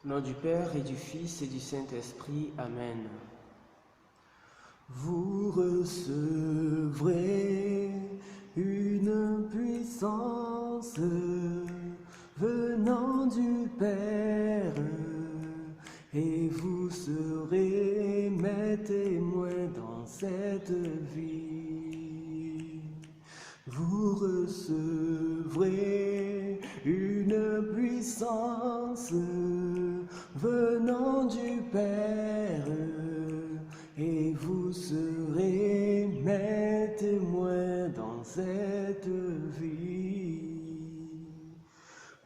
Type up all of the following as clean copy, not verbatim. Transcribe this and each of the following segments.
Au nom du Père et du Fils et du Saint-Esprit. Amen. Vous recevrez une puissance venant du Père, et vous serez mes témoins dans cette vie. Vous recevrez une puissance venant du Père, et vous serez mes témoins dans cette vie.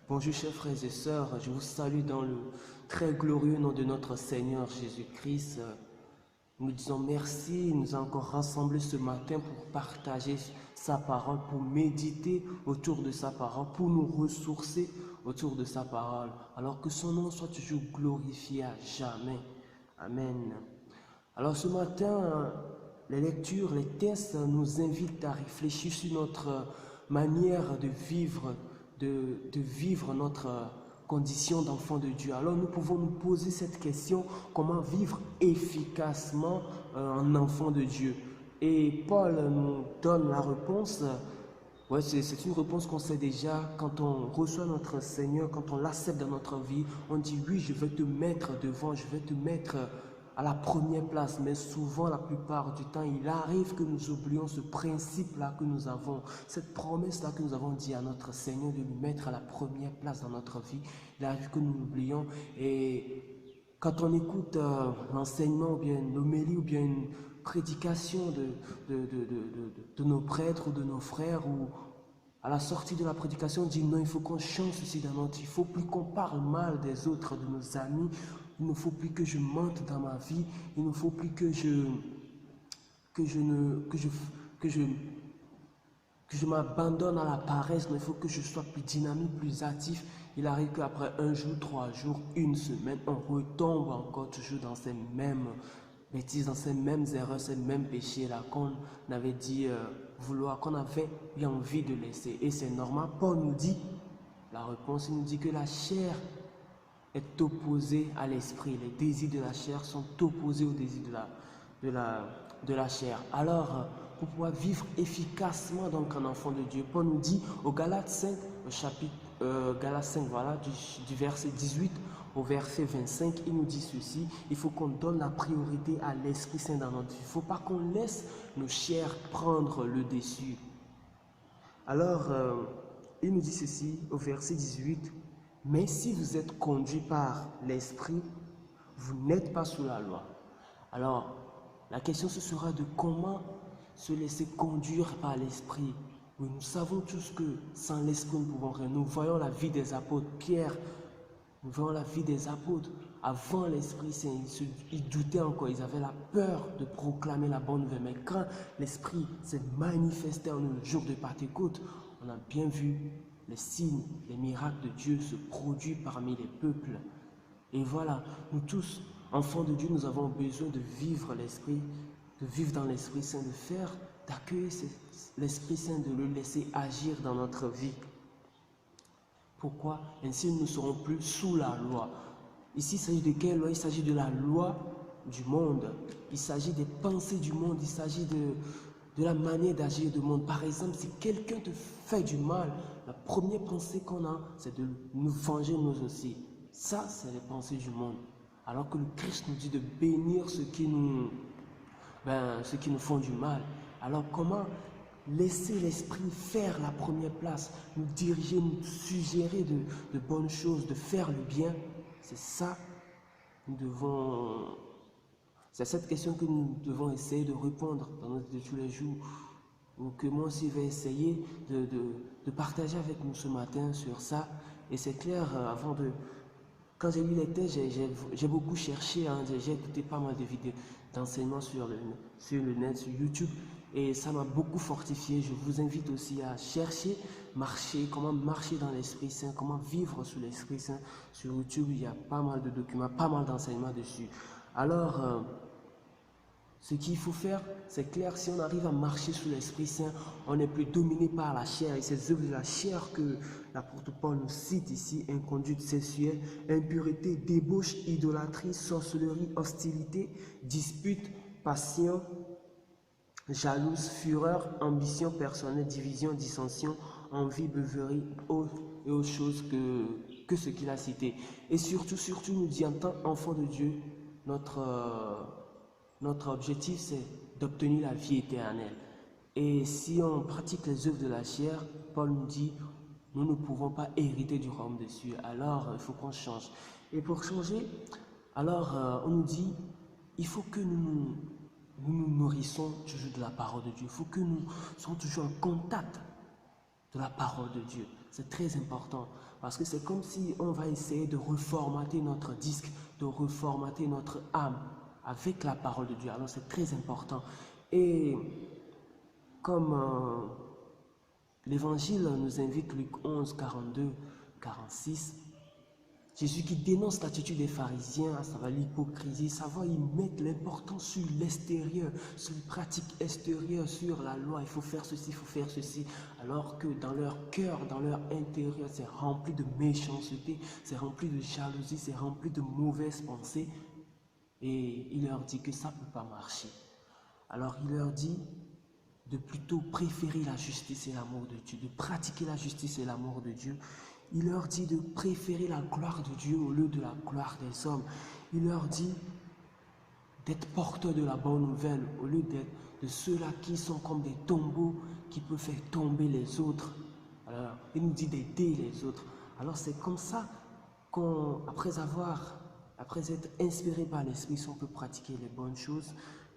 Bonjour chers frères et sœurs, je vous salue dans le très glorieux nom de notre Seigneur Jésus-Christ. Nous disons merci, il nous a encore rassemblés ce matin pour partager sa parole, pour méditer autour de sa parole, pour nous ressourcer autour de sa parole. Alors que son nom soit toujours glorifié à jamais. Amen. Alors ce matin, les lectures, les textes nous invitent à réfléchir sur notre manière de vivre notre condition d'enfant de Dieu. Alors nous pouvons nous poser cette question, comment vivre efficacement un enfant de Dieu? Et Paul nous donne la réponse. Ouais, c'est une réponse qu'on sait déjà. Quand on reçoit notre Seigneur, quand on l'accepte dans notre vie, on dit oui, je vais te mettre devant, je vais te mettre à la première place. Mais souvent, la plupart du temps, il arrive que nous oublions ce principe-là que nous avons, cette promesse-là que nous avons dit à notre Seigneur de lui mettre à la première place dans notre vie. Il arrive que nous l'oublions. Et quand on écoute l'enseignement ou bien une homélie ou bien une prédication de nos prêtres ou de nos frères, ou à la sortie de la prédication, on dit non, il faut qu'on change ceci dans notre vie. Il ne faut plus qu'on parle mal des autres, de nos amis. Il ne faut plus que je mente dans ma vie. Il ne faut plus que je m'abandonne à la paresse. Non, il faut que je sois plus dynamique, plus actif. Il arrive qu'après un jour, 3 jours, une semaine, on retombe encore toujours dans ces mêmes bêtises, dans ces mêmes erreurs, ces mêmes péchés-là qu'on avait dit qu'on avait eu envie de laisser. Et c'est normal. Paul nous dit, la réponse, il nous dit que la chair est opposée à l'esprit. Les désirs de la chair sont opposés aux désirs de la chair. Alors, pour pouvoir vivre efficacement donc un enfant de Dieu, Paul nous dit au Galates 5, au chapitre Galates 5, voilà, du verset 18 au verset 25, il nous dit ceci: il faut qu'on donne la priorité à l'Esprit Saint dans notre vie. Il ne faut pas qu'on laisse nos chairs prendre le dessus. Alors, il nous dit ceci au verset 18: mais si vous êtes conduit par l'Esprit, vous n'êtes pas sous la loi. Alors, la question ce sera de comment se laisser conduire par l'Esprit. Oui, nous savons tous que sans l'Esprit, nous ne pouvons rien. Nous voyons la vie des apôtres. Pierre, nous voyons la vie des apôtres. Avant l'Esprit Saint, ils doutaient encore, ils avaient la peur de proclamer la bonne nouvelle. Mais quand l'Esprit s'est manifesté en eux le jour de Pentecôte, on a bien vu les signes, les miracles de Dieu se produisent parmi les peuples. Et voilà, nous tous, enfants de Dieu, nous avons besoin de vivre l'Esprit, de vivre dans l'Esprit Saint, d'accueillir l'Esprit Saint, de le laisser agir dans notre vie. Pourquoi? Ainsi, nous ne serons plus sous la loi. Ici, il s'agit de quelle loi? Il s'agit de la loi du monde. Il s'agit des pensées du monde. Il s'agit de la manière d'agir du monde. Par exemple, si quelqu'un te fait du mal, la première pensée qu'on a, c'est de nous venger nous aussi. Ça, c'est les pensées du monde. Alors que le Christ nous dit de bénir ceux qui nous font du mal. Alors comment laisser l'Esprit faire la première place, nous diriger, nous suggérer de bonnes choses, de faire le bien? C'est ça, c'est cette question que nous devons essayer de répondre dans notre vie de tous les jours, ou que moi aussi vais essayer de partager avec nous ce matin sur ça. Et c'est clair, quand j'ai lu les textes, j'ai beaucoup cherché, hein, j'ai écouté pas mal de vidéos d'enseignement sur le net, sur YouTube, et ça m'a beaucoup fortifié. Je vous invite aussi à chercher, comment marcher dans l'Esprit Saint, comment vivre sous l'Esprit Saint. Sur YouTube, il y a pas mal de documents, pas mal d'enseignements dessus. Alors, Ce qu'il faut faire, c'est clair, si on arrive à marcher sous l'Esprit Saint, on n'est plus dominé par la chair. Et ces œuvres de la chair que l'apôtre Paul nous cite ici, inconduite sexuelle, impureté, débauche, idolâtrie, sorcellerie, hostilité, dispute, passion, jalouse, fureur, ambition personnelle, division, dissension, envie, beuverie, et autres choses que ce qu'il a cité. Et surtout, nous dit en tant qu'enfant de Dieu, notre objectif, c'est d'obtenir la vie éternelle. Et si on pratique les œuvres de la chair, Paul nous dit, nous ne pouvons pas hériter du royaume des cieux. Alors, il faut qu'on change. Et pour changer, alors, on nous dit, il faut que nous nous nourrissons toujours de la parole de Dieu. Il faut que nous soyons toujours en contact de la parole de Dieu. C'est très important parce que c'est comme si on va essayer de reformater notre disque, de reformater notre âme avec la parole de Dieu. Alors c'est très important. Et comme l'évangile nous invite, Luc 11, 42, 46, Jésus qui dénonce l'attitude des pharisiens, à savoir l'hypocrisie, savoir ils mettent l'importance sur l'extérieur, sur les pratiques extérieures, sur la loi, il faut faire ceci, il faut faire ceci, alors que dans leur cœur, dans leur intérieur, c'est rempli de méchanceté, c'est rempli de jalousie, c'est rempli de mauvaises pensées. Et il leur dit que ça ne peut pas marcher. Alors il leur dit de plutôt préférer la justice et l'amour de Dieu, de pratiquer la justice et l'amour de Dieu. Il leur dit de préférer la gloire de Dieu au lieu de la gloire des hommes. Il leur dit d'être porteurs de la bonne nouvelle au lieu d'être de ceux-là qui sont comme des tombeaux qui peuvent faire tomber les autres. Alors, il nous dit d'aider les autres. Alors c'est comme ça qu'après être inspiré par l'Esprit, si on peut pratiquer les bonnes choses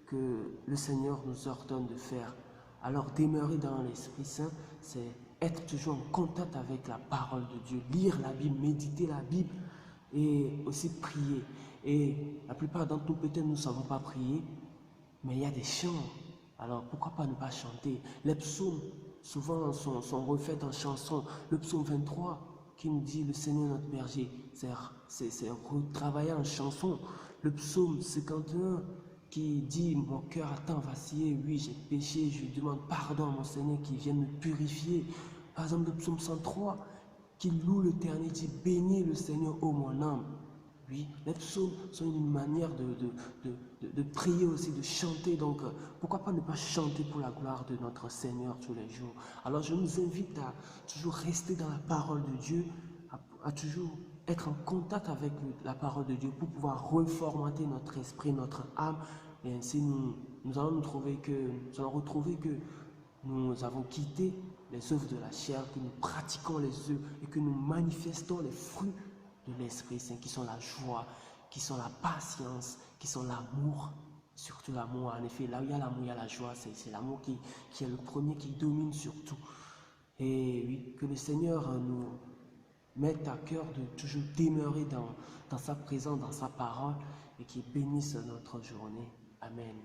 que le Seigneur nous ordonne de faire. Alors demeurer dans l'Esprit Saint, c'est être toujours en contact avec la parole de Dieu, lire la Bible, méditer la Bible et aussi prier. Et la plupart d'entre nous, peut-être nous ne savons pas prier, mais il y a des chants. Alors pourquoi pas ne pas chanter? Les psaumes, souvent, sont refaits en chansons. Le psaume 23 qui nous dit « Le Seigneur notre berger », c'est retravaillé en chanson. Le psaume 51 qui dit « Mon cœur a tant vacillé, oui, j'ai péché, je demande pardon à mon Seigneur qui vienne me purifier. » Par exemple, le psaume 103 qui loue l'Éternel, dit « Bénis le Seigneur, ô mon âme ». Oui, les psaumes sont une manière de prier aussi, de chanter. Donc, pourquoi pas ne pas chanter pour la gloire de notre Seigneur tous les jours? Alors, je nous invite à toujours rester dans la parole de Dieu, à toujours être en contact avec la parole de Dieu pour pouvoir reformater notre esprit, notre âme. Et ainsi, nous allons retrouver que nous avons quitté les œuvres de la chair, que nous pratiquons les œuvres et que nous manifestons les fruits de l'Esprit Saint, qui sont la joie, qui sont la patience, qui sont l'amour, surtout l'amour. En effet, là où il y a l'amour, il y a la joie, c'est l'amour qui est le premier, qui domine sur tout. Et oui, que le Seigneur nous mette à cœur de toujours demeurer dans sa présence, dans sa parole, et qu'il bénisse notre journée. Amen.